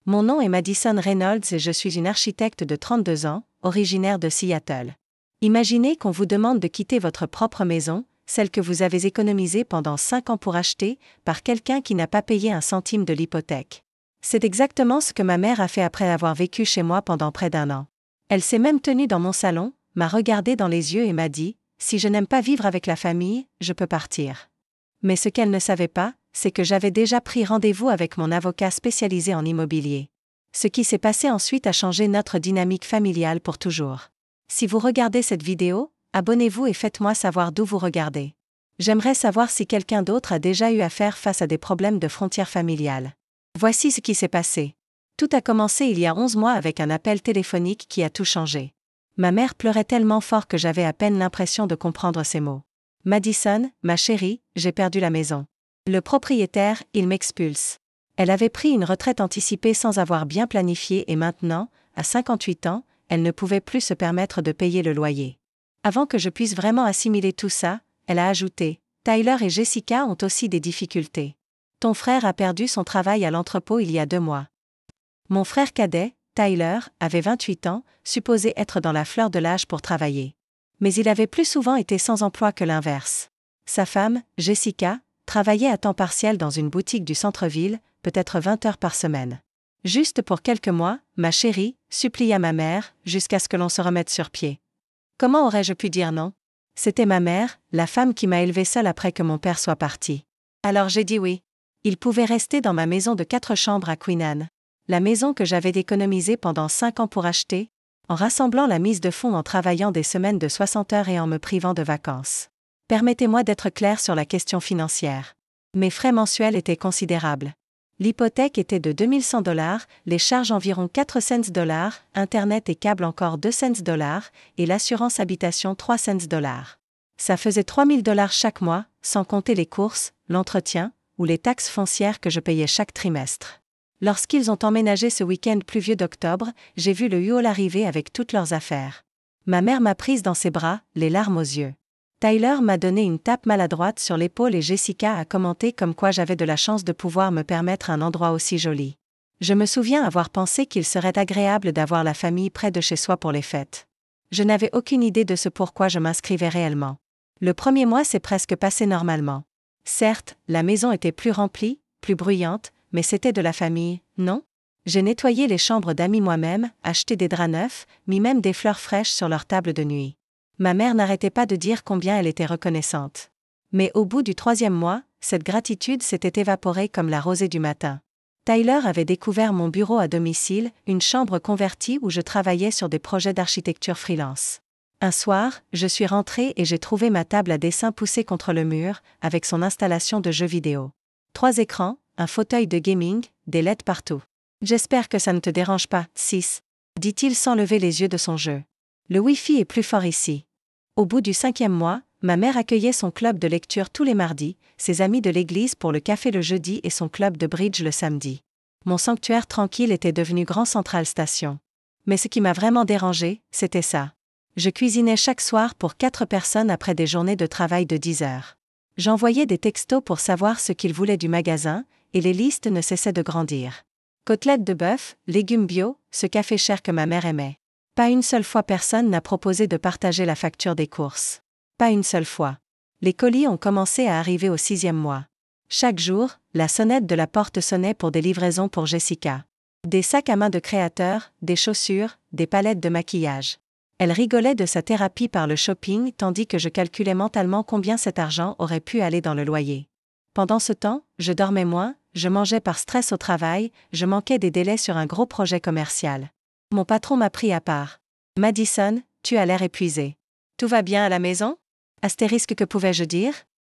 Mon nom est Madison Reynolds et je suis une architecte de 32 ans, originaire de Seattle. Imaginez qu'on vous demande de quitter votre propre maison, celle que vous avez économisée pendant 5 ans pour acheter, par quelqu'un qui n'a pas payé un centime de l'hypothèque. C'est exactement ce que ma mère a fait après avoir vécu chez moi pendant près d'1 an. Elle s'est même tenue dans mon salon, m'a regardé dans les yeux et m'a dit « Si je n'aime pas vivre avec la famille, je peux partir ». Mais ce qu'elle ne savait pas, c'est que j'avais déjà pris rendez-vous avec mon avocat spécialisé en immobilier. Ce qui s'est passé ensuite a changé notre dynamique familiale pour toujours. Si vous regardez cette vidéo, abonnez-vous et faites-moi savoir d'où vous regardez. J'aimerais savoir si quelqu'un d'autre a déjà eu à faire face à des problèmes de frontières familiales. Voici ce qui s'est passé. Tout a commencé il y a 11 mois avec un appel téléphonique qui a tout changé. Ma mère pleurait tellement fort que j'avais à peine l'impression de comprendre ses mots. « Madison, ma chérie, j'ai perdu la maison. Le propriétaire, il m'expulse. » Elle avait pris une retraite anticipée sans avoir bien planifié et maintenant, à 58 ans, elle ne pouvait plus se permettre de payer le loyer. Avant que je puisse vraiment assimiler tout ça, elle a ajouté « Tyler et Jessica ont aussi des difficultés. Ton frère a perdu son travail à l'entrepôt il y a 2 mois. » Mon frère cadet, Tyler, avait 28 ans, supposé être dans la fleur de l'âge pour travailler. Mais il avait plus souvent été sans emploi que l'inverse. Sa femme, Jessica, travaillait à temps partiel dans une boutique du centre-ville, peut-être 20 heures par semaine. Juste pour quelques mois, ma chérie, supplia ma mère, jusqu'à ce que l'on se remette sur pied. Comment aurais-je pu dire non? C'était ma mère, la femme qui m'a élevée seule après que mon père soit parti. Alors j'ai dit oui. Il pouvait rester dans ma maison de 4 chambres à Queen Anne. La maison que j'avais économisée pendant 5 ans pour acheter, en rassemblant la mise de fonds en travaillant des semaines de 60 heures et en me privant de vacances. Permettez-moi d'être clair sur la question financière. Mes frais mensuels étaient considérables. L'hypothèque était de $2100, les charges environ 4 cents, Internet et câble encore 2 cents, et l'assurance habitation 3 cents. Ça faisait $3000 chaque mois, sans compter les courses, l'entretien, ou les taxes foncières que je payais chaque trimestre. Lorsqu'ils ont emménagé ce week-end pluvieux d'octobre, j'ai vu le U-Haul arriver avec toutes leurs affaires. Ma mère m'a prise dans ses bras, les larmes aux yeux. Tyler m'a donné une tape maladroite sur l'épaule et Jessica a commenté comme quoi j'avais de la chance de pouvoir me permettre un endroit aussi joli. Je me souviens avoir pensé qu'il serait agréable d'avoir la famille près de chez soi pour les fêtes. Je n'avais aucune idée de ce pourquoi je m'inscrivais réellement. Le premier mois s'est presque passé normalement. Certes, la maison était plus remplie, plus bruyante, mais c'était de la famille, non? J'ai nettoyé les chambres d'amis moi-même, acheté des draps neufs, mis même des fleurs fraîches sur leur table de nuit. Ma mère n'arrêtait pas de dire combien elle était reconnaissante. Mais au bout du 3e mois, cette gratitude s'était évaporée comme la rosée du matin. Tyler avait découvert mon bureau à domicile, une chambre convertie où je travaillais sur des projets d'architecture freelance. Un soir, je suis rentrée et j'ai trouvé ma table à dessin poussée contre le mur, avec son installation de jeux vidéo. 3 écrans, un fauteuil de gaming, des LED partout. « J'espère que ça ne te dérange pas, sis », dit-il sans lever les yeux de son jeu. Le Wi-Fi est plus fort ici. Au bout du 5e mois, ma mère accueillait son club de lecture tous les mardis, ses amis de l'église pour le café le jeudi et son club de bridge le samedi. Mon sanctuaire tranquille était devenu Grand Central Station. Mais ce qui m'a vraiment dérangé, c'était ça. Je cuisinais chaque soir pour 4 personnes après des journées de travail de 10 heures. J'envoyais des textos pour savoir ce qu'ils voulaient du magasin, et les listes ne cessaient de grandir. Côtelettes de bœuf, légumes bio, ce café cher que ma mère aimait. Pas une seule fois personne n'a proposé de partager la facture des courses. Pas une seule fois. Les colis ont commencé à arriver au 6e mois. Chaque jour, la sonnette de la porte sonnait pour des livraisons pour Jessica. Des sacs à main de créateurs, des chaussures, des palettes de maquillage. Elle rigolait de sa thérapie par le shopping tandis que je calculais mentalement combien cet argent aurait pu aller dans le loyer. Pendant ce temps, je dormais moins, je mangeais par stress au travail, je manquais des délais sur un gros projet commercial. Mon patron m'a pris à part. « Madison, tu as l'air épuisée. Tout va bien à la maison? » Astérisque, que pouvais-je dire?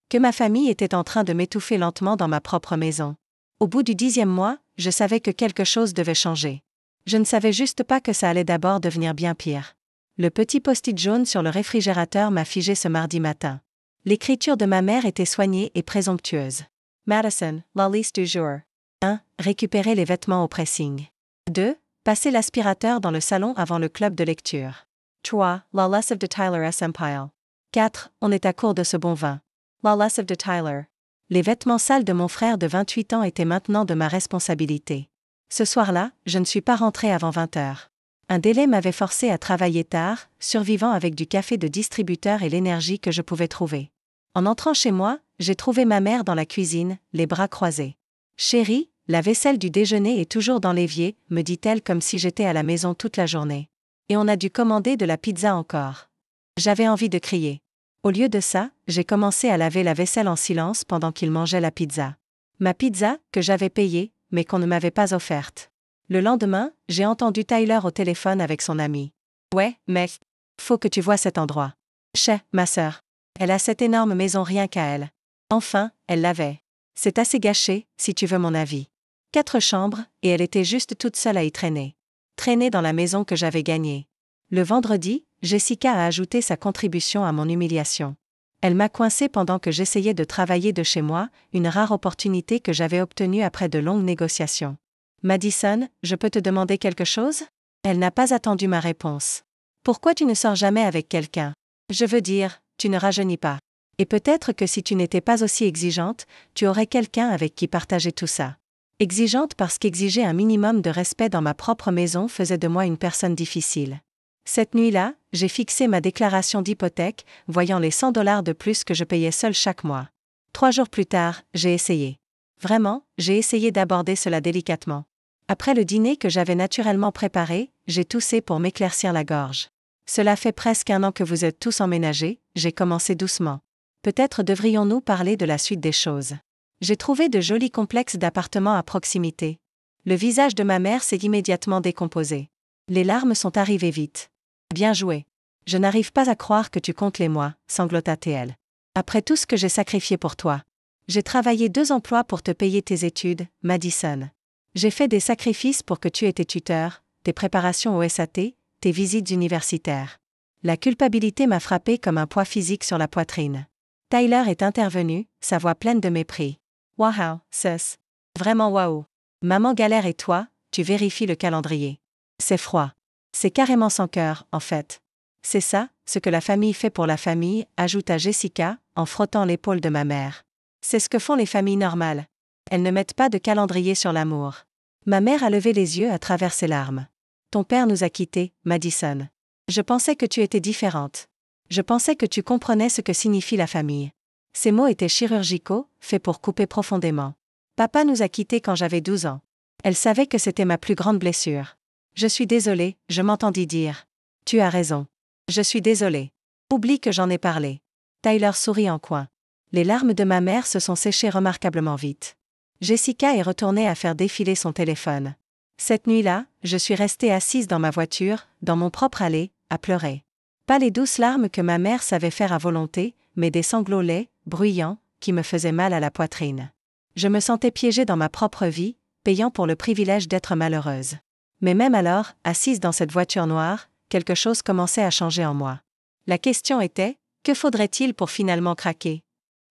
Que ma famille était en train de m'étouffer lentement dans ma propre maison. Au bout du 10e mois, je savais que quelque chose devait changer. Je ne savais juste pas que ça allait d'abord devenir bien pire. Le petit post-it jaune sur le réfrigérateur m'a figé ce mardi matin. L'écriture de ma mère était soignée et présomptueuse. Madison, la liste du jour. 1. Récupérer les vêtements au pressing. 2. Passer l'aspirateur dans le salon avant le club de lecture. 3. La lessive de Tyler S. Empire. 4. On est à court de ce bon vin. La lessive de Tyler. Les vêtements sales de mon frère de 28 ans étaient maintenant de ma responsabilité. Ce soir-là, je ne suis pas rentrée avant 20 heures. Un délai m'avait forcé à travailler tard, survivant avec du café de distributeur et l'énergie que je pouvais trouver. En entrant chez moi, j'ai trouvé ma mère dans la cuisine, les bras croisés. « Chérie, la vaisselle du déjeuner est toujours dans l'évier », me dit-elle comme si j'étais à la maison toute la journée. Et on a dû commander de la pizza encore. J'avais envie de crier. Au lieu de ça, j'ai commencé à laver la vaisselle en silence pendant qu'il mangeait la pizza. Ma pizza, que j'avais payée, mais qu'on ne m'avait pas offerte. Le lendemain, j'ai entendu Tyler au téléphone avec son ami. « Ouais, mec. Faut que tu vois cet endroit. Chais, ma sœur. Elle a cette énorme maison rien qu'à elle. Enfin, elle l'avait. C'est assez gâché, si tu veux mon avis. 4 chambres, et elle était juste toute seule à y traîner. Traîner dans la maison que j'avais gagnée. » Le vendredi, Jessica a ajouté sa contribution à mon humiliation. Elle m'a coincée pendant que j'essayais de travailler de chez moi, une rare opportunité que j'avais obtenue après de longues négociations. « Madison, je peux te demander quelque chose ?» Elle n'a pas attendu ma réponse. « Pourquoi tu ne sors jamais avec quelqu'un ? Je veux dire, tu ne rajeunis pas. Et peut-être que si tu n'étais pas aussi exigeante, tu aurais quelqu'un avec qui partager tout ça. » Exigeante parce qu'exiger un minimum de respect dans ma propre maison faisait de moi une personne difficile. Cette nuit-là, j'ai fixé ma déclaration d'hypothèque, voyant les $100 de plus que je payais seule chaque mois. 3 jours plus tard, j'ai essayé. Vraiment, j'ai essayé d'aborder cela délicatement. Après le dîner que j'avais naturellement préparé, j'ai toussé pour m'éclaircir la gorge. « Cela fait presque 1 an que vous êtes tous emménagés », j'ai commencé doucement. Peut-être devrions-nous parler de la suite des choses. J'ai trouvé de jolis complexes d'appartements à proximité. Le visage de ma mère s'est immédiatement décomposé. Les larmes sont arrivées vite. « Bien joué. Je n'arrive pas à croire que tu comptes les mois, » sanglota-t-elle. « Après tout ce que j'ai sacrifié pour toi. J'ai travaillé 2 emplois pour te payer tes études, Madison. J'ai fait des sacrifices pour que tu aies tes tuteurs, tes préparations au SAT, tes visites universitaires. » La culpabilité m'a frappé comme un poids physique sur la poitrine. Tyler est intervenu, sa voix pleine de mépris. « Wow, sus. Vraiment wow. Maman galère et toi, tu vérifies le calendrier. C'est froid. C'est carrément sans cœur, en fait. C'est ça, ce que la famille fait pour la famille, » ajouta Jessica, en frottant l'épaule de ma mère. C'est ce que font les familles normales. Elles ne mettent pas de calendrier sur l'amour. Ma mère a levé les yeux à travers ses larmes. « Ton père nous a quittés, Madison. Je pensais que tu étais différente. Je pensais que tu comprenais ce que signifie la famille. » Ces mots étaient chirurgicaux, faits pour couper profondément. Papa nous a quittés quand j'avais 12 ans. Elle savait que c'était ma plus grande blessure. « Je suis désolée », je m'entendis dire. « Tu as raison. Je suis désolée. Oublie que j'en ai parlé. » Tyler sourit en coin. Les larmes de ma mère se sont séchées remarquablement vite. Jessica est retournée à faire défiler son téléphone. Cette nuit-là, je suis restée assise dans ma voiture, dans mon propre allée, à pleurer. Pas les douces larmes que ma mère savait faire à volonté, mais des sanglots laids, bruyants, qui me faisaient mal à la poitrine. Je me sentais piégée dans ma propre vie, payant pour le privilège d'être malheureuse. Mais même alors, assise dans cette voiture noire, quelque chose commençait à changer en moi. La question était, que faudrait-il pour finalement craquer ?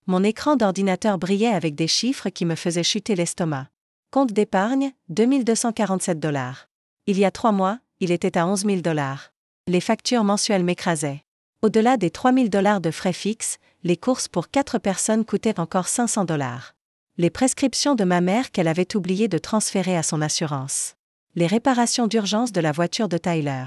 Mon écran d'ordinateur brillait avec des chiffres qui me faisaient chuter l'estomac. Compte d'épargne, $2247. Il y a 3 mois, il était à $11 000. Les factures mensuelles m'écrasaient. Au-delà des $3000 de frais fixes, les courses pour 4 personnes coûtaient encore $500. Les prescriptions de ma mère qu'elle avait oublié de transférer à son assurance. Les réparations d'urgence de la voiture de Tyler.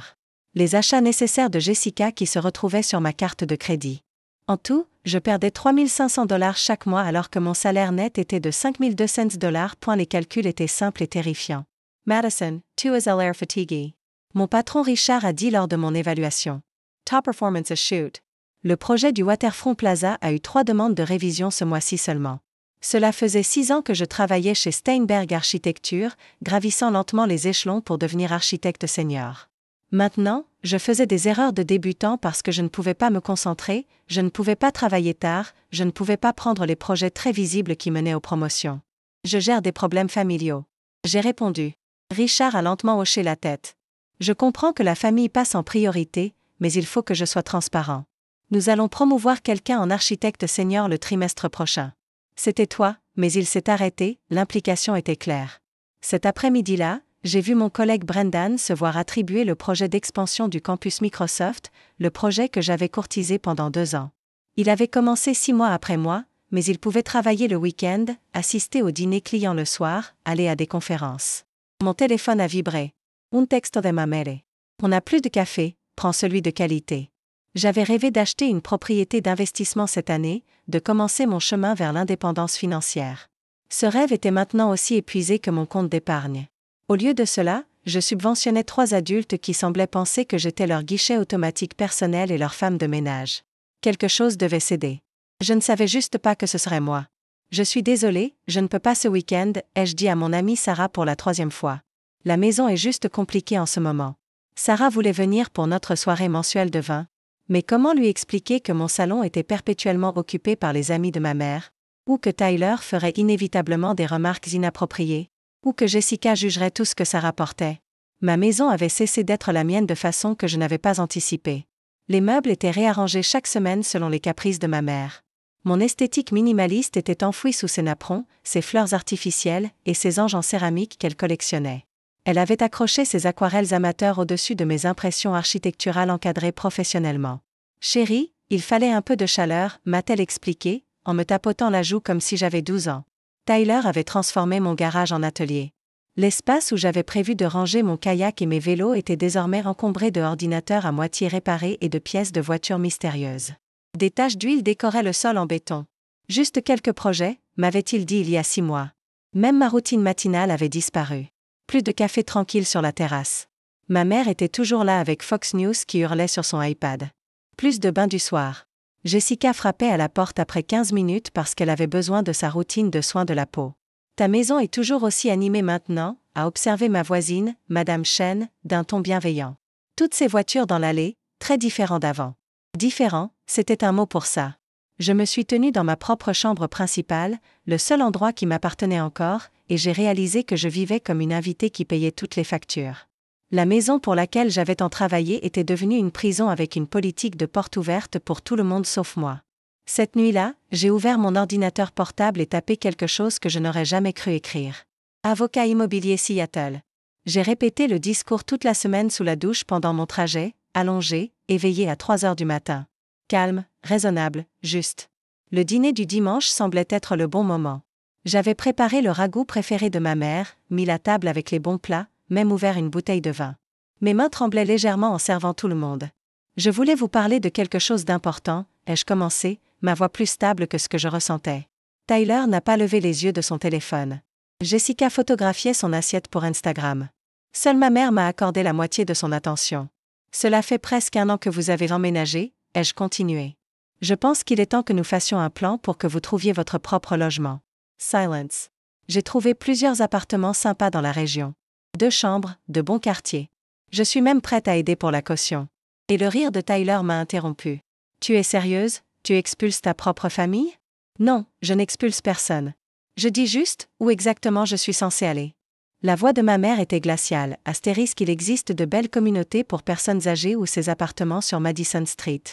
Les achats nécessaires de Jessica qui se retrouvaient sur ma carte de crédit. En tout, je perdais $3500 chaque mois alors que mon salaire net était de $5200. Les calculs étaient simples et terrifiants. Madison, tu es l'air fatigué. Mon patron Richard a dit lors de mon évaluation. Top performance shoot. Le projet du Waterfront Plaza a eu 3 demandes de révision ce mois-ci seulement. Cela faisait 6 ans que je travaillais chez Steinberg Architecture, gravissant lentement les échelons pour devenir architecte senior. Maintenant, je faisais des erreurs de débutant parce que je ne pouvais pas me concentrer, je ne pouvais pas travailler tard, je ne pouvais pas prendre les projets très visibles qui menaient aux promotions. Je gère des problèmes familiaux. J'ai répondu. Richard a lentement hoché la tête. Je comprends que la famille passe en priorité, mais il faut que je sois transparent. Nous allons promouvoir quelqu'un en architecte senior le trimestre prochain. C'était toi, mais il s'est arrêté, l'implication était claire. Cet après-midi-là, j'ai vu mon collègue Brendan se voir attribuer le projet d'expansion du campus Microsoft, le projet que j'avais courtisé pendant 2 ans. Il avait commencé 6 mois après moi, mais il pouvait travailler le week-end, assister au dîner client le soir, aller à des conférences. Mon téléphone a vibré. Un texto de ma mère. On n'a plus de café, prends celui de qualité. J'avais rêvé d'acheter une propriété d'investissement cette année, de commencer mon chemin vers l'indépendance financière. Ce rêve était maintenant aussi épuisé que mon compte d'épargne. Au lieu de cela, je subventionnais 3 adultes qui semblaient penser que j'étais leur guichet automatique personnel et leur femme de ménage. Quelque chose devait céder. Je ne savais juste pas que ce serait moi. Je suis désolée, je ne peux pas ce week-end, ai-je dit à mon amie Sarah pour la 3e fois. La maison est juste compliquée en ce moment. Sarah voulait venir pour notre soirée mensuelle de vin. Mais comment lui expliquer que mon salon était perpétuellement occupé par les amis de ma mère, ou que Tyler ferait inévitablement des remarques inappropriées, ou que Jessica jugerait tout ce que ça rapportait. Ma maison avait cessé d'être la mienne de façon que je n'avais pas anticipée. Les meubles étaient réarrangés chaque semaine selon les caprices de ma mère. Mon esthétique minimaliste était enfouie sous ses napperons, ses fleurs artificielles et ses anges en céramique qu'elle collectionnait. Elle avait accroché ses aquarelles amateurs au-dessus de mes impressions architecturales encadrées professionnellement. « Chérie, il fallait un peu de chaleur », m'a-t-elle expliqué, en me tapotant la joue comme si j'avais 12 ans. Tyler avait transformé mon garage en atelier. L'espace où j'avais prévu de ranger mon kayak et mes vélos était désormais encombré de ordinateurs à moitié réparés et de pièces de voitures mystérieuses. Des taches d'huile décoraient le sol en béton. Juste quelques projets, m'avait-il dit il y a 6 mois. Même ma routine matinale avait disparu. Plus de café tranquille sur la terrasse. Ma mère était toujours là avec Fox News qui hurlait sur son iPad. Plus de bains du soir. Jessica frappait à la porte après 15 minutes parce qu'elle avait besoin de sa routine de soins de la peau. Ta maison est toujours aussi animée maintenant, a observé ma voisine, Madame Chen, d'un ton bienveillant. Toutes ces voitures dans l'allée, très différents d'avant. Différent, c'était un mot pour ça. Je me suis tenue dans ma propre chambre principale, le seul endroit qui m'appartenait encore, et j'ai réalisé que je vivais comme une invitée qui payait toutes les factures. La maison pour laquelle j'avais tant travaillé était devenue une prison avec une politique de porte ouverte pour tout le monde sauf moi. Cette nuit-là, j'ai ouvert mon ordinateur portable et tapé quelque chose que je n'aurais jamais cru écrire. Avocat immobilier Seattle. J'ai répété le discours toute la semaine sous la douche pendant mon trajet, allongé, éveillé à 3 heures du matin. Calme, raisonnable, juste. Le dîner du dimanche semblait être le bon moment. J'avais préparé le ragoût préféré de ma mère, mis la table avec les bons plats, même ouvert une bouteille de vin. Mes mains tremblaient légèrement en servant tout le monde. Je voulais vous parler de quelque chose d'important, ai-je commencé, ma voix plus stable que ce que je ressentais. Tyler n'a pas levé les yeux de son téléphone. Jessica photographiait son assiette pour Instagram. Seule ma mère m'a accordé la moitié de son attention. Cela fait presque 1 an que vous avez emménagé, ai-je continué. Je pense qu'il est temps que nous fassions un plan pour que vous trouviez votre propre logement. Silence. J'ai trouvé plusieurs appartements sympas dans la région. 2 chambres, de bons quartiers. Je suis même prête à aider pour la caution. Et le rire de Tyler m'a interrompu. Tu es sérieuse? Tu expulses ta propre famille? Non, je n'expulse personne. Je dis juste, où exactement je suis censée aller. La voix de ma mère était glaciale, astérisque il existe de belles communautés pour personnes âgées ou ces appartements sur Madison Street.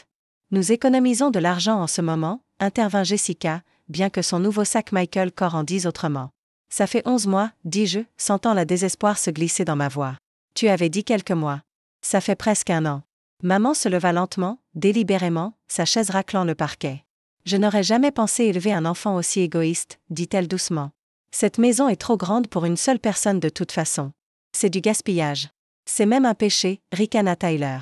Nous économisons de l'argent en ce moment, intervint Jessica, bien que son nouveau sac Michael Kors en dise autrement. Ça fait 11 mois, dis-je, sentant la désespoir se glisser dans ma voix. Tu avais dit quelques mois. Ça fait presque 1 an. Maman se leva lentement, délibérément, sa chaise raclant le parquet. Je n'aurais jamais pensé élever un enfant aussi égoïste, dit-elle doucement. Cette maison est trop grande pour une seule personne de toute façon. C'est du gaspillage. C'est même un péché, ricana Tyler.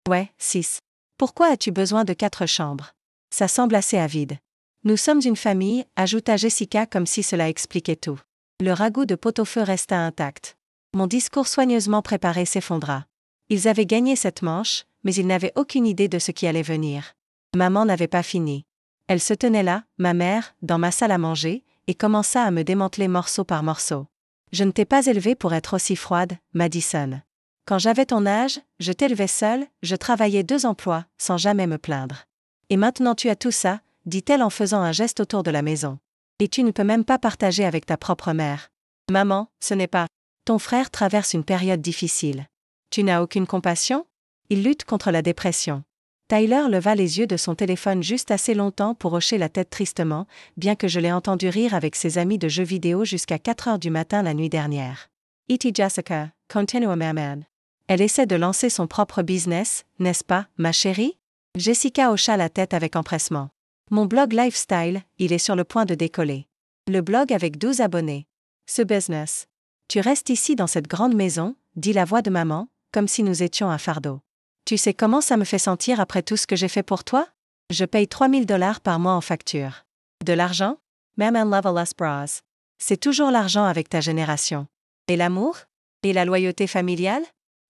Ouais, 6. Pourquoi as-tu besoin de 4 chambres? Ça semble assez avide. Nous sommes une famille, ajouta Jessica comme si cela expliquait tout. Le ragoût de pot-au-feu resta intact. Mon discours soigneusement préparé s'effondra. Ils avaient gagné cette manche, mais ils n'avaient aucune idée de ce qui allait venir. Maman n'avait pas fini. Elle se tenait là, ma mère, dans ma salle à manger, et commença à me démanteler morceau par morceau. Je ne t'ai pas élevée pour être aussi froide, Madison. Quand j'avais ton âge, je t'élevais seule, je travaillais 2 emplois, sans jamais me plaindre. Et maintenant tu as tout ça, dit-elle en faisant un geste autour de la maison. Et tu ne peux même pas partager avec ta propre mère. Maman, ce n'est pas. Ton frère traverse une période difficile. Tu n'as aucune compassion? Il lutte contre la dépression. Tyler leva les yeux de son téléphone juste assez longtemps pour hocher la tête tristement, bien que je l'ai entendu rire avec ses amis de jeux vidéo jusqu'à 4 heures du matin la nuit dernière. E.T. Jessica, continua maman. Elle essaie de lancer son propre business, n'est-ce pas, ma chérie? Jessica hocha la tête avec empressement. Mon blog Lifestyle, il est sur le point de décoller. Le blog avec 12 abonnés. Ce business. Tu restes ici dans cette grande maison, dit la voix de maman, comme si nous étions un fardeau. Tu sais comment ça me fait sentir après tout ce que j'ai fait pour toi? Je paye $3 000 par mois en facture. De l'argent? Même un level bras. C'est toujours l'argent avec ta génération. Et l'amour? Et la loyauté familiale?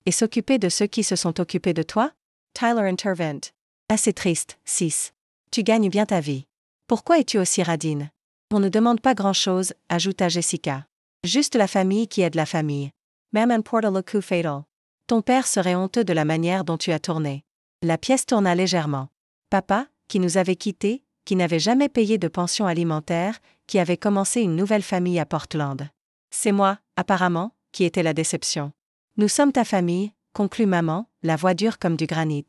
Et s'occuper de ceux qui se sont occupés de toi? Tyler Intervent. Assez triste, 6. Tu gagnes bien ta vie. Pourquoi es-tu aussi radine? On ne demande pas grand-chose, ajouta Jessica. Juste la famille qui aide la famille. Même un porte le coup fatal. Ton père serait honteux de la manière dont tu as tourné. La pièce tourna légèrement. Papa, qui nous avait quittés, qui n'avait jamais payé de pension alimentaire, qui avait commencé une nouvelle famille à Portland. C'est moi, apparemment, qui était la déception. Nous sommes ta famille, conclut maman, la voix dure comme du granit.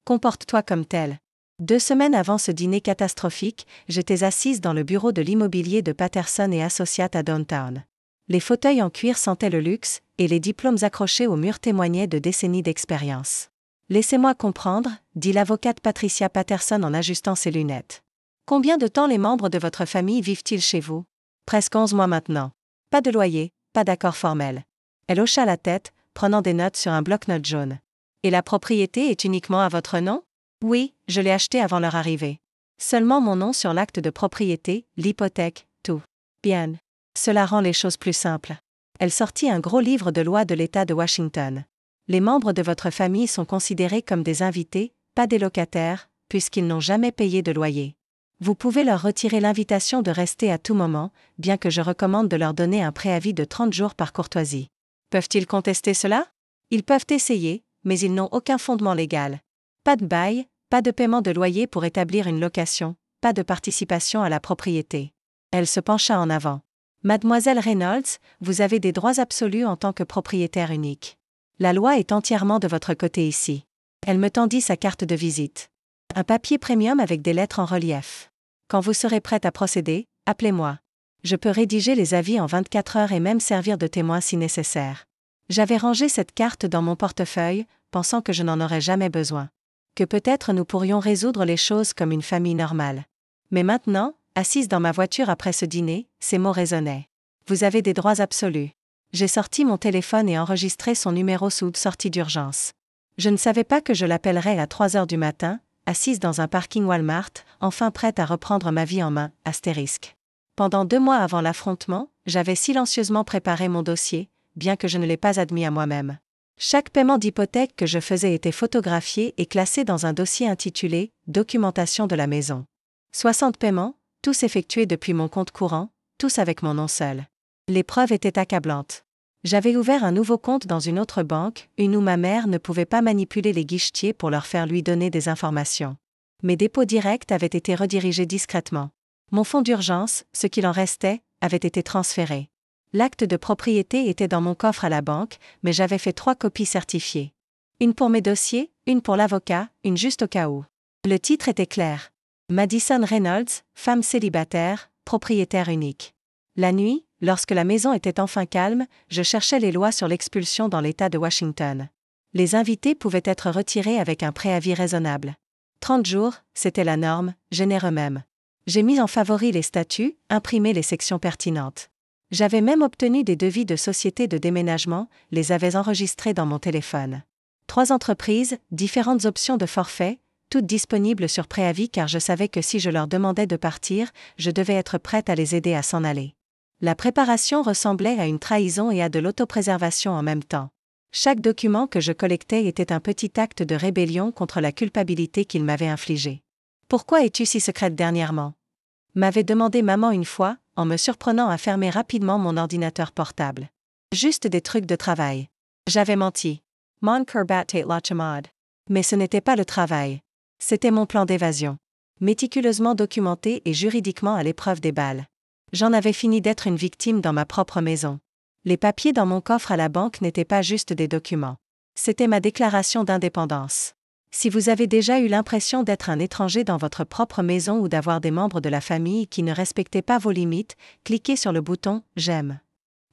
Comporte-toi comme tel. 2 semaines avant ce dîner catastrophique, j'étais assise dans le bureau de l'immobilier de Patterson et Associates à Downtown. Les fauteuils en cuir sentaient le luxe, et les diplômes accrochés au mur témoignaient de décennies d'expérience. Laissez-moi comprendre, dit l'avocate Patricia Patterson en ajustant ses lunettes. Combien de temps les membres de votre famille vivent-ils chez vous? Presque 11 mois maintenant. Pas de loyer, pas d'accord formel. Elle hocha la tête, prenant des notes sur un bloc-notes jaune. Et la propriété est uniquement à votre nom? Oui, je l'ai achetée avant leur arrivée. Seulement mon nom sur l'acte de propriété, l'hypothèque, tout. Bien. Cela rend les choses plus simples. Elle sortit un gros livre de loi de l'État de Washington. Les membres de votre famille sont considérés comme des invités, pas des locataires, puisqu'ils n'ont jamais payé de loyer. Vous pouvez leur retirer l'invitation de rester à tout moment, bien que je recommande de leur donner un préavis de 30 jours par courtoisie. Peuvent-ils contester cela? Ils peuvent essayer, mais ils n'ont aucun fondement légal. Pas de bail, pas de paiement de loyer pour établir une location, pas de participation à la propriété. Elle se pencha en avant. Mademoiselle Reynolds, vous avez des droits absolus en tant que propriétaire unique. La loi est entièrement de votre côté ici. Elle me tendit sa carte de visite. Un papier premium avec des lettres en relief. Quand vous serez prête à procéder, appelez-moi. Je peux rédiger les avis en 24 heures et même servir de témoin si nécessaire. J'avais rangé cette carte dans mon portefeuille, pensant que je n'en aurais jamais besoin. Que peut-être nous pourrions résoudre les choses comme une famille normale. Mais maintenant, assise dans ma voiture après ce dîner, ces mots résonnaient. Vous avez des droits absolus. J'ai sorti mon téléphone et enregistré son numéro sous sortie d'urgence. Je ne savais pas que je l'appellerais à 3 heures du matin, assise dans un parking Walmart, enfin prête à reprendre ma vie en main, astérisque. Pendant 2 mois avant l'affrontement, j'avais silencieusement préparé mon dossier, bien que je ne l'ai pas admis à moi-même. Chaque paiement d'hypothèque que je faisais était photographié et classé dans un dossier intitulé « Documentation de la maison ». 60 paiements, tous effectués depuis mon compte courant, tous avec mon nom seul. Les preuves étaient accablantes. J'avais ouvert un nouveau compte dans une autre banque, une où ma mère ne pouvait pas manipuler les guichetiers pour leur faire lui donner des informations. Mes dépôts directs avaient été redirigés discrètement. Mon fonds d'urgence, ce qu'il en restait, avait été transféré. L'acte de propriété était dans mon coffre à la banque, mais j'avais fait 3 copies certifiées. Une pour mes dossiers, une pour l'avocat, une juste au cas où. Le titre était clair. Madison Reynolds, femme célibataire, propriétaire unique. La nuit, lorsque la maison était enfin calme, je cherchais les lois sur l'expulsion dans l'État de Washington. Les invités pouvaient être retirés avec un préavis raisonnable. 30 jours, c'était la norme, généreux même. J'ai mis en favori les statuts, imprimé les sections pertinentes. J'avais même obtenu des devis de sociétés de déménagement, les avais enregistrés dans mon téléphone. 3 entreprises, différentes options de forfait, toutes disponibles sur préavis car je savais que si je leur demandais de partir, je devais être prête à les aider à s'en aller. La préparation ressemblait à une trahison et à de l'autopréservation en même temps. Chaque document que je collectais était un petit acte de rébellion contre la culpabilité qu'il m'avait infligée. « Pourquoi es-tu si secrète dernièrement ?» m'avait demandé maman une fois, en me surprenant à fermer rapidement mon ordinateur portable. Juste des trucs de travail. J'avais menti. Mon Kerbat et Lachamad. Mais ce n'était pas le travail. C'était mon plan d'évasion. Méticuleusement documenté et juridiquement à l'épreuve des balles. J'en avais fini d'être une victime dans ma propre maison. Les papiers dans mon coffre à la banque n'étaient pas juste des documents. C'était ma déclaration d'indépendance. Si vous avez déjà eu l'impression d'être un étranger dans votre propre maison ou d'avoir des membres de la famille qui ne respectaient pas vos limites, cliquez sur le bouton « J'aime ».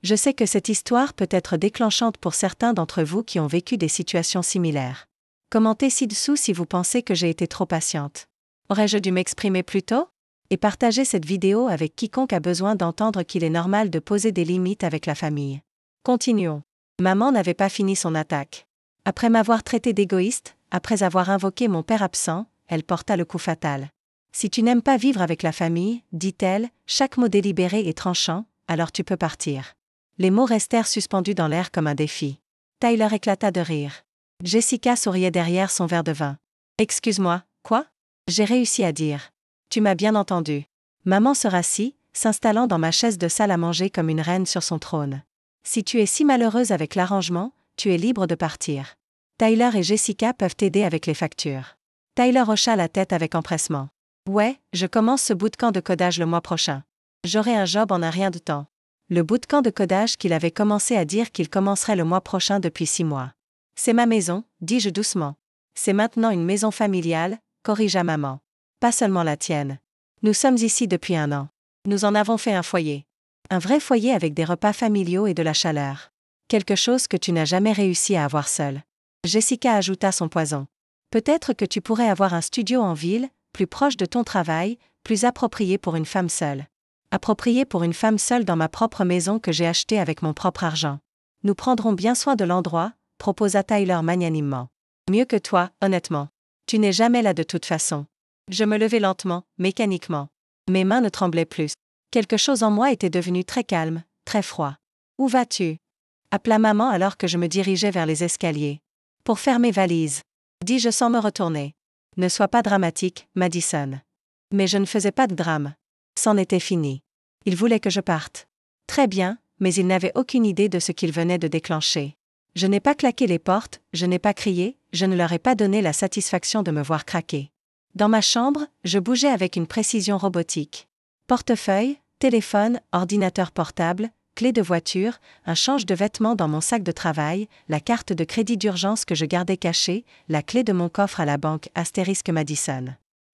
Je sais que cette histoire peut être déclenchante pour certains d'entre vous qui ont vécu des situations similaires. Commentez ci-dessous si vous pensez que j'ai été trop patiente. Aurais-je dû m'exprimer plus tôt? Et partagez cette vidéo avec quiconque a besoin d'entendre qu'il est normal de poser des limites avec la famille. Continuons. Maman n'avait pas fini son attaque. Après m'avoir traité d'égoïste, après avoir invoqué mon père absent, elle porta le coup fatal. Si tu n'aimes pas vivre avec la famille, dit-elle, chaque mot délibéré et tranchant, alors tu peux partir. Les mots restèrent suspendus dans l'air comme un défi. Tyler éclata de rire. Jessica souriait derrière son verre de vin. Excuse-moi, quoi? J'ai réussi à dire. Tu m'as bien entendu. Maman se rassit, s'installant dans ma chaise de salle à manger comme une reine sur son trône. Si tu es si malheureuse avec l'arrangement, tu es libre de partir. Tyler et Jessica peuvent t'aider avec les factures. Tyler hocha la tête avec empressement. Ouais, je commence ce bootcamp de codage le mois prochain. J'aurai un job en un rien de temps. Le bootcamp de codage qu'il avait commencé à dire qu'il commencerait le mois prochain depuis 6 mois. C'est ma maison, dis-je doucement. C'est maintenant une maison familiale, corrigea maman. Pas seulement la tienne. Nous sommes ici depuis 1 an. Nous en avons fait un foyer. Un vrai foyer avec des repas familiaux et de la chaleur. Quelque chose que tu n'as jamais réussi à avoir seule. Jessica ajouta son poison. Peut-être que tu pourrais avoir un studio en ville, plus proche de ton travail, plus approprié pour une femme seule. Approprié pour une femme seule dans ma propre maison que j'ai achetée avec mon propre argent. Nous prendrons bien soin de l'endroit, proposa Tyler magnanimement. Mieux que toi, honnêtement. Tu n'es jamais là de toute façon. Je me levai lentement, mécaniquement. Mes mains ne tremblaient plus. Quelque chose en moi était devenu très calme, très froid. Où vas-tu? Appela maman alors que je me dirigeais vers les escaliers. Pour faire mes valises. Dis-je sans me retourner. Ne sois pas dramatique, Madison. Mais je ne faisais pas de drame. C'en était fini. Il voulait que je parte. Très bien, mais il n'avait aucune idée de ce qu'il venait de déclencher. Je n'ai pas claqué les portes, je n'ai pas crié, je ne leur ai pas donné la satisfaction de me voir craquer. Dans ma chambre, je bougeais avec une précision robotique. Portefeuille, téléphone, ordinateur portable, clé de voiture, un change de vêtements dans mon sac de travail, la carte de crédit d'urgence que je gardais cachée, la clé de mon coffre à la banque * Madison.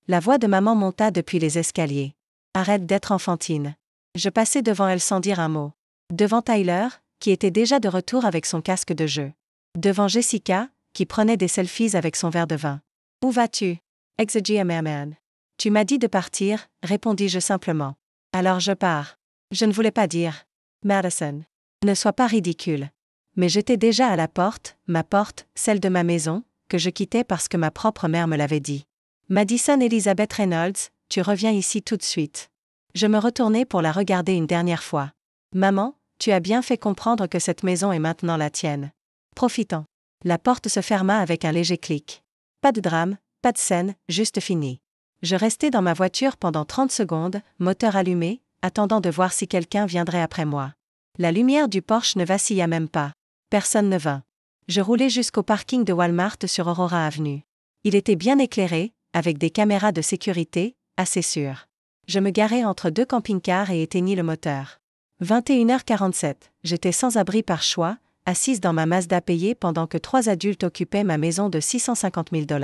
La voix de maman monta depuis les escaliers. Arrête d'être enfantine. Je passai devant elle sans dire un mot. Devant Tyler, qui était déjà de retour avec son casque de jeu. Devant Jessica, qui prenait des selfies avec son verre de vin. Où vas-tu? Exegia Merman. Tu m'as dit de partir, répondis-je simplement. Alors je pars. Je ne voulais pas dire. Madison. Ne sois pas ridicule. Mais j'étais déjà à la porte, ma porte, celle de ma maison, que je quittais parce que ma propre mère me l'avait dit. Madison Elizabeth Reynolds, tu reviens ici tout de suite. Je me retournai pour la regarder une dernière fois. Maman, tu as bien fait comprendre que cette maison est maintenant la tienne. Profitons. La porte se ferma avec un léger clic. Pas de drame, pas de scène, juste fini. Je restai dans ma voiture pendant 30 secondes, moteur allumé, attendant de voir si quelqu'un viendrait après moi. La lumière du Porsche ne vacilla même pas. Personne ne vint. Je roulai jusqu'au parking de Walmart sur Aurora Avenue. Il était bien éclairé, avec des caméras de sécurité, assez sûr. Je me garai entre 2 camping-cars et éteignis le moteur. 21h47, j'étais sans abri par choix, assise dans ma Mazda payée pendant que 3 adultes occupaient ma maison de $650 000.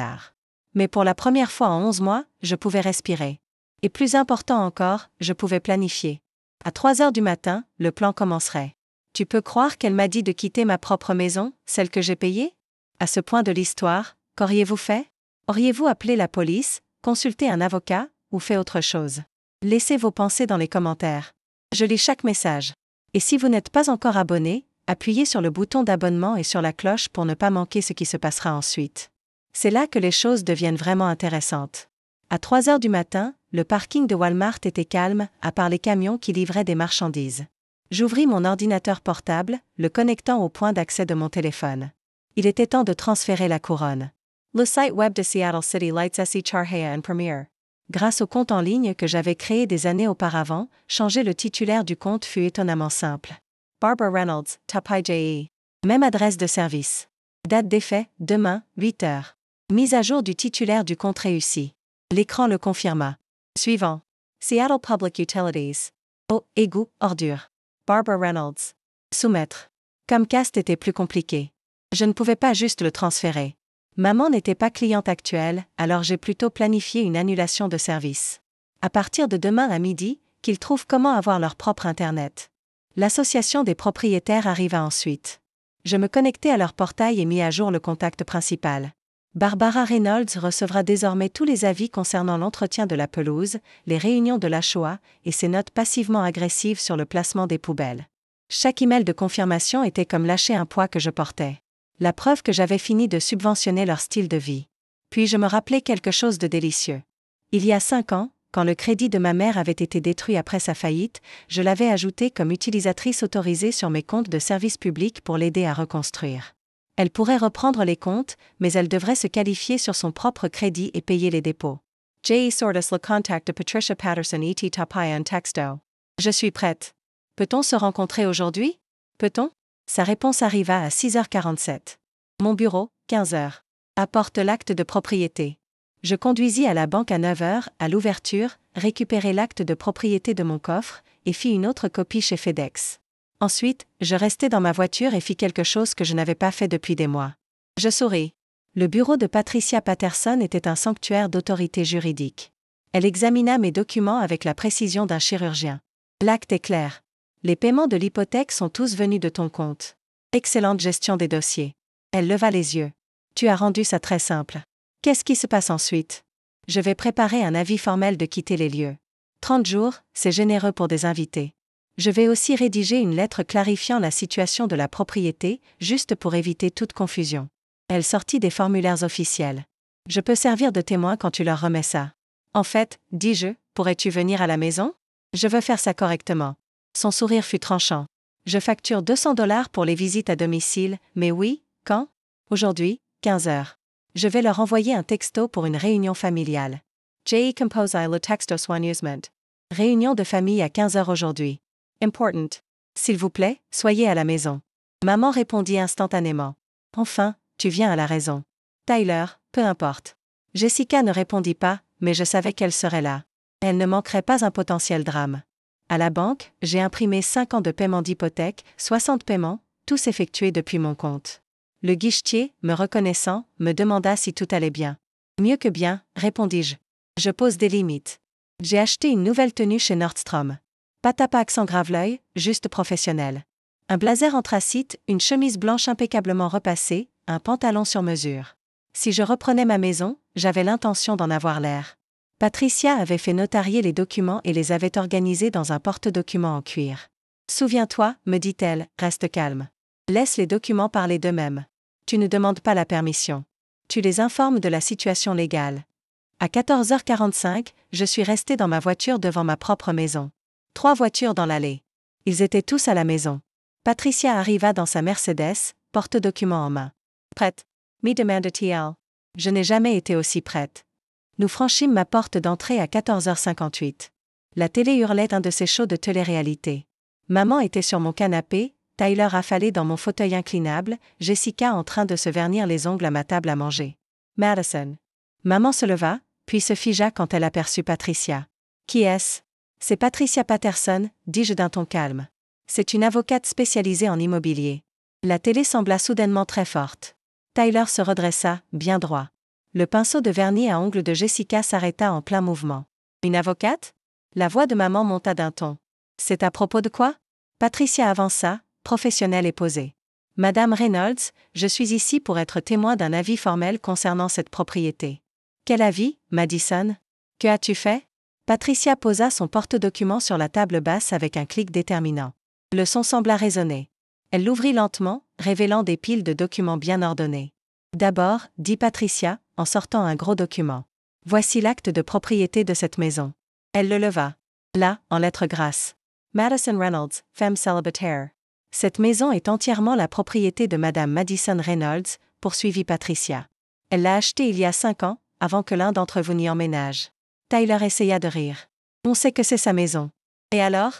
Mais pour la première fois en 11 mois, je pouvais respirer. Et plus important encore, je pouvais planifier. À 3h du matin, le plan commencerait. Tu peux croire qu'elle m'a dit de quitter ma propre maison, celle que j'ai payée? À ce point de l'histoire, qu'auriez-vous fait? Auriez-vous appelé la police, consulté un avocat, ou fait autre chose? Laissez vos pensées dans les commentaires. Je lis chaque message. Et si vous n'êtes pas encore abonné, appuyez sur le bouton d'abonnement et sur la cloche pour ne pas manquer ce qui se passera ensuite. C'est là que les choses deviennent vraiment intéressantes. À 3h du matin, le parking de Walmart était calme, à part les camions qui livraient des marchandises. J'ouvris mon ordinateur portable, le connectant au point d'accès de mon téléphone. Il était temps de transférer la couronne. Le site web de Seattle City Lights SE Charhaya and Premier. Grâce au compte en ligne que j'avais créé des années auparavant, changer le titulaire du compte fut étonnamment simple. Barbara Reynolds, TopIJE. Même adresse de service. Date d'effet, demain, 8h. Mise à jour du titulaire du compte réussi. L'écran le confirma. Suivant. Seattle Public Utilities. Eau, égout, ordures. Barbara Reynolds. Soumettre. Comcast était plus compliqué. Je ne pouvais pas juste le transférer. Maman n'était pas cliente actuelle, alors j'ai plutôt planifié une annulation de service. À partir de demain à midi, qu'ils trouvent comment avoir leur propre Internet. L'association des propriétaires arriva ensuite. Je me connectai à leur portail et mis à jour le contact principal. Barbara Reynolds recevra désormais tous les avis concernant l'entretien de la pelouse, les réunions de la Shoah et ses notes passivement agressives sur le placement des poubelles. Chaque email de confirmation était comme lâcher un poids que je portais. La preuve que j'avais fini de subventionner leur style de vie. Puis je me rappelais quelque chose de délicieux. Il y a 5 ans, quand le crédit de ma mère avait été détruit après sa faillite, je l'avais ajoutée comme utilisatrice autorisée sur mes comptes de service public pour l'aider à reconstruire. Elle pourrait reprendre les comptes, mais elle devrait se qualifier sur son propre crédit et payer les dépôts. J.E. Sortis le contact de Patricia Patterson et Tapaya en texto. Je suis prête. Peut-on se rencontrer aujourd'hui? Peut-on? Sa réponse arriva à 6h47. Mon bureau, 15h. Apporte l'acte de propriété. Je conduisis à la banque à 9h, à l'ouverture, récupérai l'acte de propriété de mon coffre, et fis une autre copie chez FedEx. Ensuite, je restai dans ma voiture et fis quelque chose que je n'avais pas fait depuis des mois. Je souris. Le bureau de Patricia Patterson était un sanctuaire d'autorité juridique. Elle examina mes documents avec la précision d'un chirurgien. L'acte est clair. Les paiements de l'hypothèque sont tous venus de ton compte. Excellente gestion des dossiers. Elle leva les yeux. Tu as rendu ça très simple. Qu'est-ce qui se passe ensuite? Je vais préparer un avis formel de quitter les lieux. 30 jours, c'est généreux pour des invités. Je vais aussi rédiger une lettre clarifiant la situation de la propriété, juste pour éviter toute confusion. Elle sortit des formulaires officiels. Je peux servir de témoin quand tu leur remets ça. En fait, dis-je, pourrais-tu venir à la maison? Je veux faire ça correctement. Son sourire fut tranchant. Je facture $200 pour les visites à domicile, mais oui, quand? Aujourd'hui, 15h. Je vais leur envoyer un texto pour une réunion familiale. J.E. composi le texto soigneusement. Réunion de famille à 15h aujourd'hui. Important. S'il vous plaît, soyez à la maison. Maman répondit instantanément. Enfin, tu viens à la raison. Tyler, peu importe. Jessica ne répondit pas, mais je savais qu'elle serait là. Elle ne manquerait pas un potentiel drame. À la banque, j'ai imprimé 5 ans de paiement d'hypothèque, 60 paiements, tous effectués depuis mon compte. Le guichetier, me reconnaissant, me demanda si tout allait bien. Mieux que bien, répondis-je. Je pose des limites. J'ai acheté une nouvelle tenue chez Nordstrom. Pas tapac sans grave-l'œil, juste professionnel. Un blazer anthracite, une chemise blanche impeccablement repassée, un pantalon sur mesure. Si je reprenais ma maison, j'avais l'intention d'en avoir l'air. Patricia avait fait notarier les documents et les avait organisés dans un porte-documents en cuir. Souviens-toi, me dit-elle, reste calme. Laisse les documents parler d'eux-mêmes. Tu ne demandes pas la permission. Tu les informes de la situation légale. À 14h45, je suis restée dans ma voiture devant ma propre maison. 3 voitures dans l'allée. Ils étaient tous à la maison. Patricia arriva dans sa Mercedes, porte-documents en main. Prête? Me demanda-t-elle. Je n'ai jamais été aussi prête. Nous franchîmes ma porte d'entrée à 14h58. La télé hurlait un de ces shows de télé-réalité. Maman était sur mon canapé, Tyler affalé dans mon fauteuil inclinable, Jessica en train de se vernir les ongles à ma table à manger. Madison. Maman se leva, puis se figea quand elle aperçut Patricia. Qui est-ce? C'est Patricia Patterson, dis-je d'un ton calme. C'est une avocate spécialisée en immobilier. La télé sembla soudainement très forte. Tyler se redressa, bien droit. Le pinceau de vernis à ongles de Jessica s'arrêta en plein mouvement. Une avocate? La voix de maman monta d'un ton. C'est à propos de quoi? Patricia avança, professionnelle et posée. Madame Reynolds, je suis ici pour être témoin d'un avis formel concernant cette propriété. Quel avis, Madison? Que as-tu fait? Patricia posa son porte-documents sur la table basse avec un clic déterminant. Le son sembla résonner. Elle l'ouvrit lentement, révélant des piles de documents bien ordonnés. D'abord, dit Patricia, en sortant un gros document. Voici l'acte de propriété de cette maison. Elle le leva. Là, en lettres grasses. Madison Reynolds, femme célibataire. Cette maison est entièrement la propriété de Madame Madison Reynolds, poursuivit Patricia. Elle l'a achetée il y a 5 ans, avant que l'un d'entre vous n'y emménage. Tyler essaya de rire. On sait que c'est sa maison. Et alors?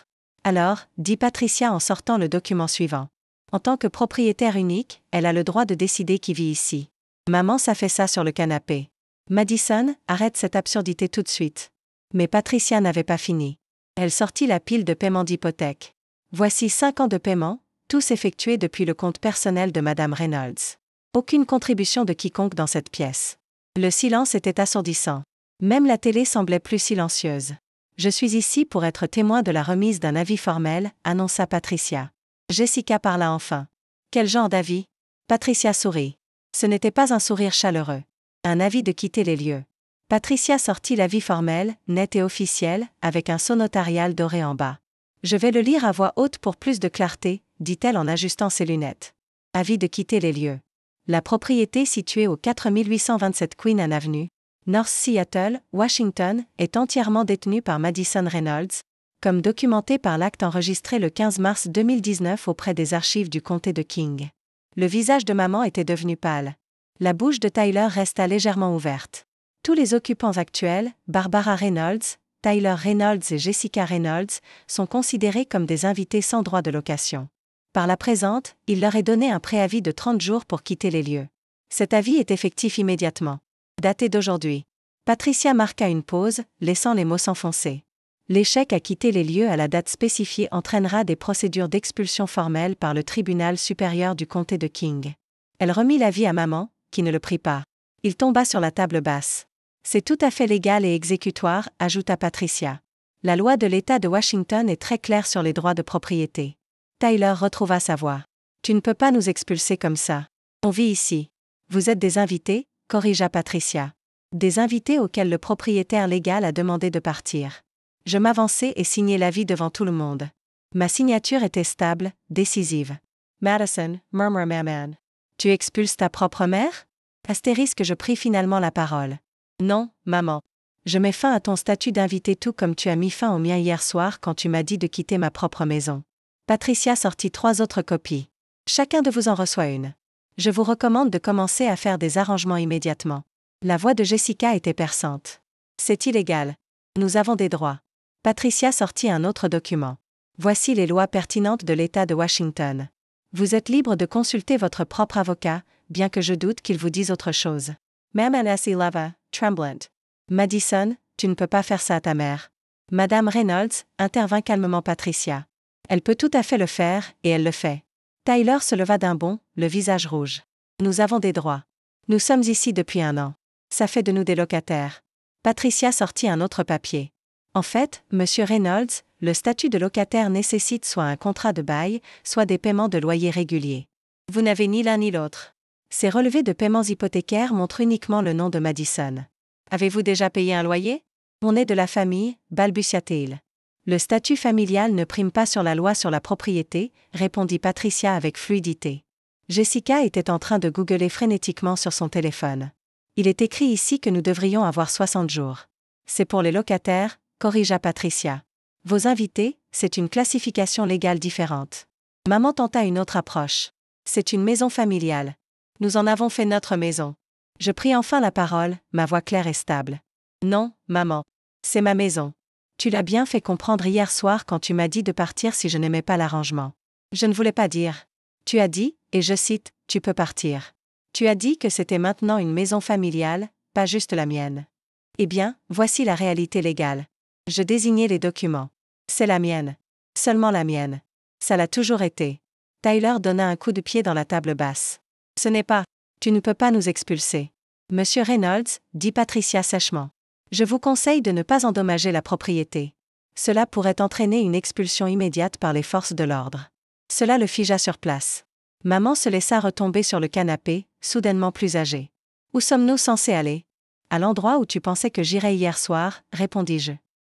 Alors, dit Patricia en sortant le document suivant. En tant que propriétaire unique, elle a le droit de décider qui vit ici. Maman s'affaissa sur le canapé. Madison, arrête cette absurdité tout de suite. Mais Patricia n'avait pas fini. Elle sortit la pile de paiement d'hypothèque. Voici 5 ans de paiement, tous effectués depuis le compte personnel de Madame Reynolds. Aucune contribution de quiconque dans cette pièce. Le silence était assourdissant. Même la télé semblait plus silencieuse. Je suis ici pour être témoin de la remise d'un avis formel, annonça Patricia. Jessica parla enfin. Quel genre d'avis? Patricia sourit. Ce n'était pas un sourire chaleureux. Un avis de quitter les lieux. Patricia sortit l'avis formel, net et officiel, avec un sceau notarial doré en bas. Je vais le lire à voix haute pour plus de clarté, dit-elle en ajustant ses lunettes. Avis de quitter les lieux. La propriété située au 4827 Queen Anne Avenue, North Seattle, Washington, est entièrement détenue par Madison Reynolds, comme documenté par l'acte enregistré le 15 mars 2019 auprès des archives du comté de King. Le visage de maman était devenu pâle. La bouche de Tyler resta légèrement ouverte. Tous les occupants actuels, Barbara Reynolds, Tyler Reynolds et Jessica Reynolds, sont considérés comme des invités sans droit de location. Par la présente, il leur est donné un préavis de 30 jours pour quitter les lieux. Cet avis est effectif immédiatement. Daté d'aujourd'hui. Patricia marqua une pause, laissant les mots s'enfoncer. L'échec à quitter les lieux à la date spécifiée entraînera des procédures d'expulsion formelle par le tribunal supérieur du comté de King. Elle remit l'avis à maman, qui ne le prit pas. Il tomba sur la table basse. C'est tout à fait légal et exécutoire, ajouta Patricia. La loi de l'État de Washington est très claire sur les droits de propriété. Tyler retrouva sa voix. Tu ne peux pas nous expulser comme ça. On vit ici. Vous êtes des invités, corrigea Patricia. Des invités auxquels le propriétaire légal a demandé de partir. Je m'avançai et signai l'avis devant tout le monde. Ma signature était stable, décisive. Madison, murmura Maman. Tu expulses ta propre mère? Astérisque, je pris finalement la parole. Non, maman. Je mets fin à ton statut d'invité tout comme tu as mis fin au mien hier soir quand tu m'as dit de quitter ma propre maison. Patricia sortit 3 autres copies. Chacun de vous en reçoit une. Je vous recommande de commencer à faire des arrangements immédiatement. La voix de Jessica était perçante. C'est illégal. Nous avons des droits. Patricia sortit un autre document. Voici les lois pertinentes de l'État de Washington. Vous êtes libre de consulter votre propre avocat, bien que je doute qu'il vous dise autre chose. Maman lava, tremblant. Madison, tu ne peux pas faire ça à ta mère. Madame Reynolds, intervint calmement Patricia. Elle peut tout à fait le faire, et elle le fait. Tyler se leva d'un bond, le visage rouge. Nous avons des droits. Nous sommes ici depuis 1 an. Ça fait de nous des locataires. Patricia sortit un autre papier. En fait, Monsieur Reynolds, le statut de locataire nécessite soit un contrat de bail, soit des paiements de loyer réguliers. Vous n'avez ni l'un ni l'autre. Ces relevés de paiements hypothécaires montrent uniquement le nom de Madison. Avez-vous déjà payé un loyer? On est de la famille, balbutia-t-il. Le statut familial ne prime pas sur la loi sur la propriété, répondit Patricia avec fluidité. Jessica était en train de googler frénétiquement sur son téléphone. Il est écrit ici que nous devrions avoir 60 jours. C'est pour les locataires, corrigea Patricia. Vos invités, c'est une classification légale différente. Maman tenta une autre approche. C'est une maison familiale. Nous en avons fait notre maison. Je pris enfin la parole, ma voix claire et stable. Non, maman. C'est ma maison. Tu l'as bien fait comprendre hier soir quand tu m'as dit de partir si je n'aimais pas l'arrangement. Je ne voulais pas dire. Tu as dit, et je cite, tu peux partir. Tu as dit que c'était maintenant une maison familiale, pas juste la mienne. Eh bien, voici la réalité légale. Je désignais les documents. C'est la mienne. Seulement la mienne. Ça l'a toujours été. Tyler donna un coup de pied dans la table basse. Ce n'est pas. Tu ne peux pas nous expulser. Monsieur Reynolds, dit Patricia sèchement. Je vous conseille de ne pas endommager la propriété. Cela pourrait entraîner une expulsion immédiate par les forces de l'ordre. Cela le figea sur place. Maman se laissa retomber sur le canapé, soudainement plus âgée. Où sommes-nous censés aller? À l'endroit où tu pensais que j'irais hier soir, répondis-je.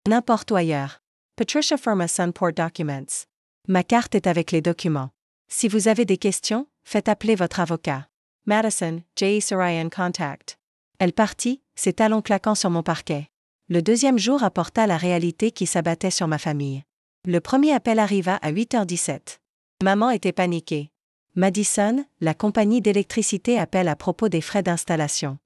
N'importe où ailleurs. Patricia Firma Sunport Documents. Ma carte est avec les documents. Si vous avez des questions, faites appeler votre avocat. Madison, J. Sarayan Contact. Elle partit, ses talons claquant sur mon parquet. Le deuxième jour apporta la réalité qui s'abattait sur ma famille. Le premier appel arriva à 8h17. Maman était paniquée. Madison, la compagnie d'électricité appelle à propos des frais d'installation.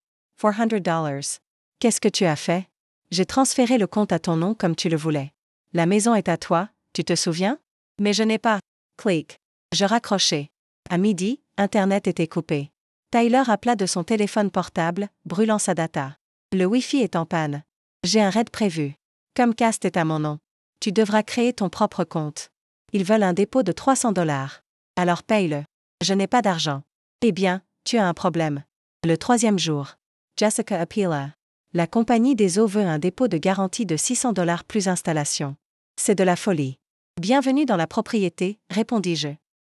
$400. Qu'est-ce que tu as fait? J'ai transféré le compte à ton nom comme tu le voulais. La maison est à toi, tu te souviens? Mais je n'ai pas. Clic. Je raccrochai. À midi, Internet était coupé. Tyler appela de son téléphone portable, brûlant sa data. Le Wi-Fi est en panne. J'ai un raid prévu. Comcast est à mon nom. Tu devras créer ton propre compte. Ils veulent un dépôt de $300. Alors paye-le. Je n'ai pas d'argent. Eh bien, tu as un problème. Le 3e jour. Jessica Apila. La compagnie des eaux veut un dépôt de garantie de $600 plus installation. C'est de la folie. Bienvenue dans la propriété, répondis-je.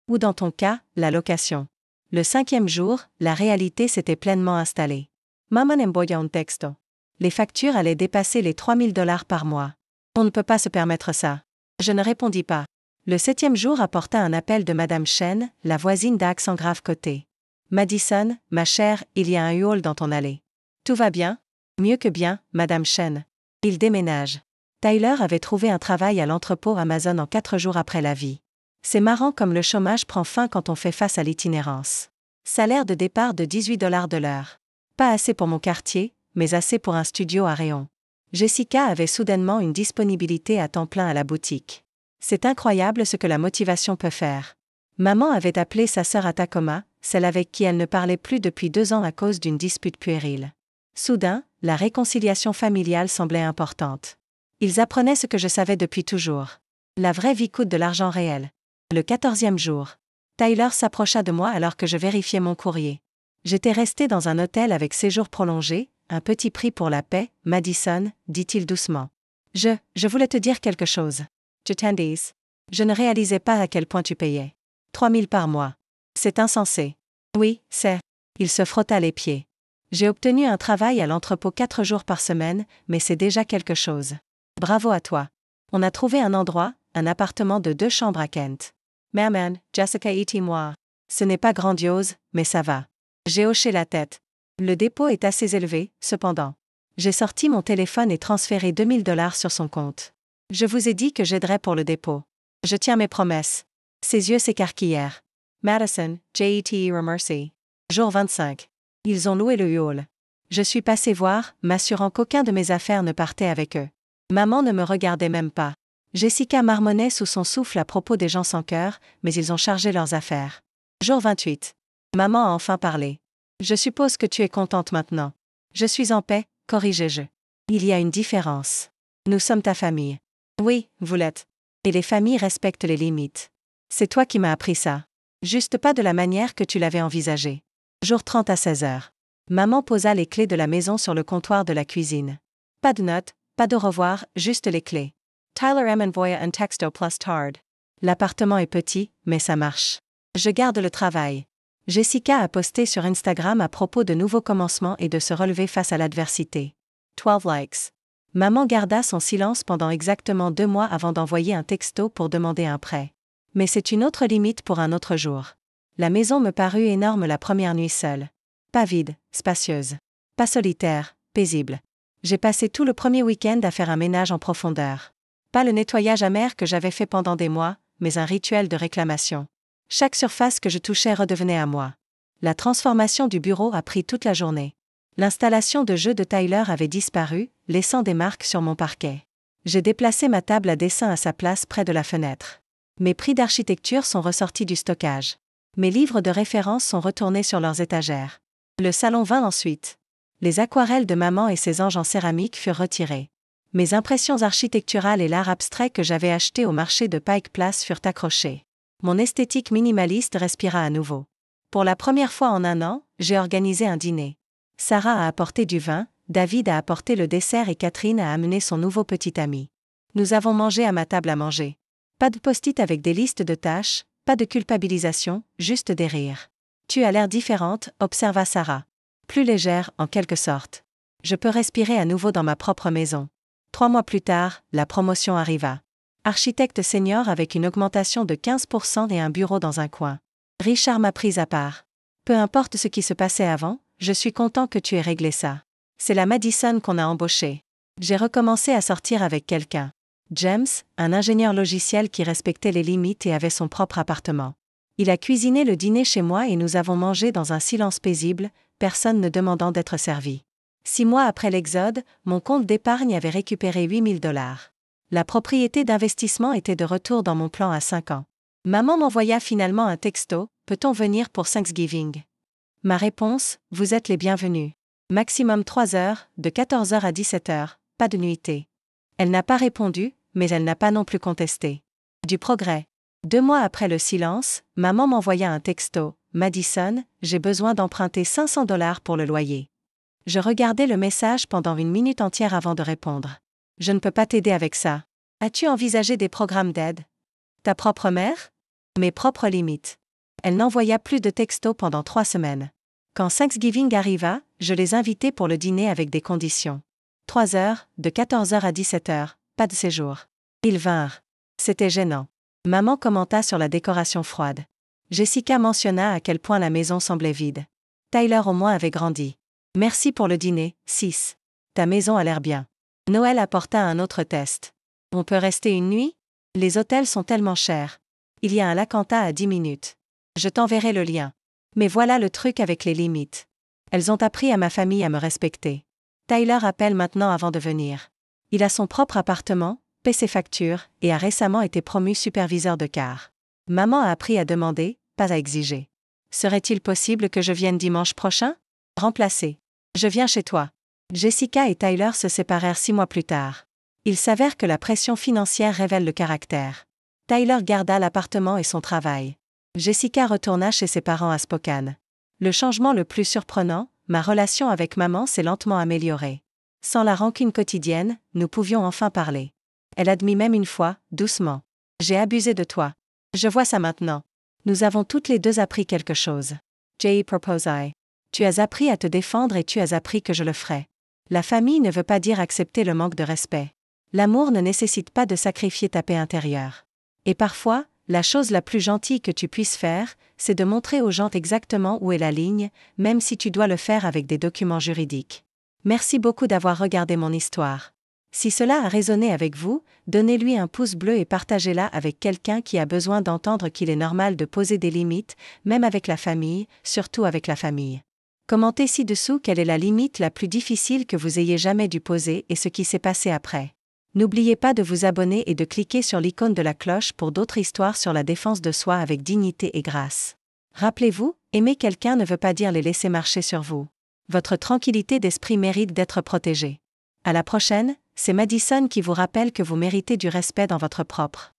Ou dans ton cas, la location. Le 5e jour, la réalité s'était pleinement installée. Maman envoya un texto. Les factures allaient dépasser les $3000 par mois. On ne peut pas se permettre ça. Je ne répondis pas. Le 7e jour apporta un appel de Madame Chen, la voisine d'accent grave côté. Madison, ma chère, il y a un U-Haul dans ton allée. Tout va bien? Mieux que bien, Madame Chen. Il déménage. Tyler avait trouvé un travail à l'entrepôt Amazon en 4 jours après la vie. C'est marrant comme le chômage prend fin quand on fait face à l'itinérance. Salaire de départ de 18 $ de l'heure. Pas assez pour mon quartier, mais assez pour un studio à Réon. Jessica avait soudainement une disponibilité à temps plein à la boutique. C'est incroyable ce que la motivation peut faire. Maman avait appelé sa sœur à Tacoma, celle avec qui elle ne parlait plus depuis 2 ans à cause d'une dispute puérile. Soudain, la réconciliation familiale semblait importante. Ils apprenaient ce que je savais depuis toujours. La vraie vie coûte de l'argent réel. Le 14e jour. Tyler s'approcha de moi alors que je vérifiais mon courrier. J'étais resté dans un hôtel avec séjour prolongé, un petit prix pour la paix, Madison, dit-il doucement. Je voulais te dire quelque chose. Je t'en dis. Je ne réalisais pas à quel point tu payais. 3 000 par mois. C'est insensé. Oui, c'est. Il se frotta les pieds. J'ai obtenu un travail à l'entrepôt 4 jours par semaine, mais c'est déjà quelque chose. Bravo à toi. On a trouvé un endroit, un appartement de 2 chambres à Kent. Maman, Jessica et moi. Ce n'est pas grandiose, mais ça va. J'ai hoché la tête. Le dépôt est assez élevé, cependant. J'ai sorti mon téléphone et transféré 2 000 $ sur son compte. Je vous ai dit que j'aiderais pour le dépôt. Je tiens mes promesses. Ses yeux s'écarquillèrent. Madison, J.E.T. Mercy. Jour 25. Ils ont loué le U-Haul. Je suis passé voir, m'assurant qu'aucun de mes affaires ne partait avec eux. Maman ne me regardait même pas. Jessica marmonnait sous son souffle à propos des gens sans cœur, mais ils ont chargé leurs affaires. Jour 28. Maman a enfin parlé. Je suppose que tu es contente maintenant. Je suis en paix, corrigeai-je. Il y a une différence. Nous sommes ta famille. Oui, vous l'êtes. Et les familles respectent les limites. C'est toi qui m'as appris ça. Juste pas de la manière que tu l'avais envisagé. Jour 30 à 16h. Maman posa les clés de la maison sur le comptoir de la cuisine. Pas de notes, pas de revoir, juste les clés. Tyler M. envoya un texto plus tard. L'appartement est petit, mais ça marche. Je garde le travail. Jessica a posté sur Instagram à propos de nouveaux commencements et de se relever face à l'adversité. 12 likes. Maman garda son silence pendant exactement 2 mois avant d'envoyer un texto pour demander un prêt. Mais c'est une autre limite pour un autre jour. La maison me parut énorme la première nuit seule. Pas vide, spacieuse. Pas solitaire, paisible. J'ai passé tout le premier week-end à faire un ménage en profondeur. Pas le nettoyage amer que j'avais fait pendant des mois, mais un rituel de réclamation. Chaque surface que je touchais redevenait à moi. La transformation du bureau a pris toute la journée. L'installation de jeux de Tyler avait disparu, laissant des marques sur mon parquet. J'ai déplacé ma table à dessin à sa place près de la fenêtre. Mes prix d'architecture sont ressortis du stockage. Mes livres de référence sont retournés sur leurs étagères. Le salon vint ensuite. Les aquarelles de maman et ses anges en céramique furent retirés. Mes impressions architecturales et l'art abstrait que j'avais acheté au marché de Pike Place furent accrochés. Mon esthétique minimaliste respira à nouveau. Pour la première fois en 1 an, j'ai organisé un dîner. Sarah a apporté du vin, David a apporté le dessert et Catherine a amené son nouveau petit ami. Nous avons mangé à ma table à manger. Pas de post-it avec des listes de tâches, pas de culpabilisation, juste des rires. Tu as l'air différente, observa Sarah. Plus légère, en quelque sorte. Je peux respirer à nouveau dans ma propre maison. 3 mois plus tard, la promotion arriva. Architecte senior avec une augmentation de 15% et un bureau dans un coin. Richard m'a prise à part. Peu importe ce qui se passait avant, je suis content que tu aies réglé ça. C'est la Madison qu'on a embauchée. J'ai recommencé à sortir avec quelqu'un. James, un ingénieur logiciel qui respectait les limites et avait son propre appartement. Il a cuisiné le dîner chez moi et nous avons mangé dans un silence paisible, personne ne demandant d'être servi. 6 mois après l'exode, mon compte d'épargne avait récupéré 8 000 $. La propriété d'investissement était de retour dans mon plan à 5 ans. Maman m'envoya finalement un texto, peut-on venir pour Thanksgiving? Ma réponse, vous êtes les bienvenus. Maximum 3 heures, de 14h à 17h, pas de nuitée. Elle n'a pas répondu, mais elle n'a pas non plus contesté. Du progrès. 2 mois après le silence, maman m'envoya un texto. Madison, j'ai besoin d'emprunter 500 $ pour le loyer. Je regardai le message pendant 1 minute entière avant de répondre. Je ne peux pas t'aider avec ça. As-tu envisagé des programmes d'aide? Ta propre mère? Mes propres limites. Elle n'envoya plus de textos pendant 3 semaines. Quand Thanksgiving arriva, je les invitai pour le dîner avec des conditions. 3 heures, de 14h à 17h, pas de séjour. Ils vinrent. C'était gênant. Maman commenta sur la décoration froide. Jessica mentionna à quel point la maison semblait vide. Tyler au moins avait grandi. Merci pour le dîner, 6. Ta maison a l'air bien. Noël apporta un autre test. On peut rester une nuit? Les hôtels sont tellement chers. Il y a un Lacanta à 10 minutes. Je t'enverrai le lien. Mais voilà le truc avec les limites. Elles ont appris à ma famille à me respecter. Tyler appelle maintenant avant de venir. Il a son propre appartement, paie ses factures, et a récemment été promu superviseur de car. Maman a appris à demander, pas à exiger. Serait-il possible que je vienne dimanche prochain? Remplacer. Je viens chez toi. Jessica et Tyler se séparèrent 6 mois plus tard. Il s'avère que la pression financière révèle le caractère. Tyler garda l'appartement et son travail. Jessica retourna chez ses parents à Spokane. Le changement le plus surprenant, ma relation avec maman s'est lentement améliorée. Sans la rancune quotidienne, nous pouvions enfin parler. Elle admit même une fois, doucement. J'ai abusé de toi. Je vois ça maintenant. Nous avons toutes les deux appris quelque chose. Jay proposai. Tu as appris à te défendre et tu as appris que je le ferai. La famille ne veut pas dire accepter le manque de respect. L'amour ne nécessite pas de sacrifier ta paix intérieure. Et parfois, la chose la plus gentille que tu puisses faire, c'est de montrer aux gens exactement où est la ligne, même si tu dois le faire avec des documents juridiques. Merci beaucoup d'avoir regardé mon histoire. Si cela a résonné avec vous, donnez-lui un pouce bleu et partagez-la avec quelqu'un qui a besoin d'entendre qu'il est normal de poser des limites, même avec la famille, surtout avec la famille. Commentez ci-dessous quelle est la limite la plus difficile que vous ayez jamais dû poser et ce qui s'est passé après. N'oubliez pas de vous abonner et de cliquer sur l'icône de la cloche pour d'autres histoires sur la défense de soi avec dignité et grâce. Rappelez-vous, aimer quelqu'un ne veut pas dire les laisser marcher sur vous. Votre tranquillité d'esprit mérite d'être protégée. À la prochaine, c'est Madison qui vous rappelle que vous méritez du respect dans votre propre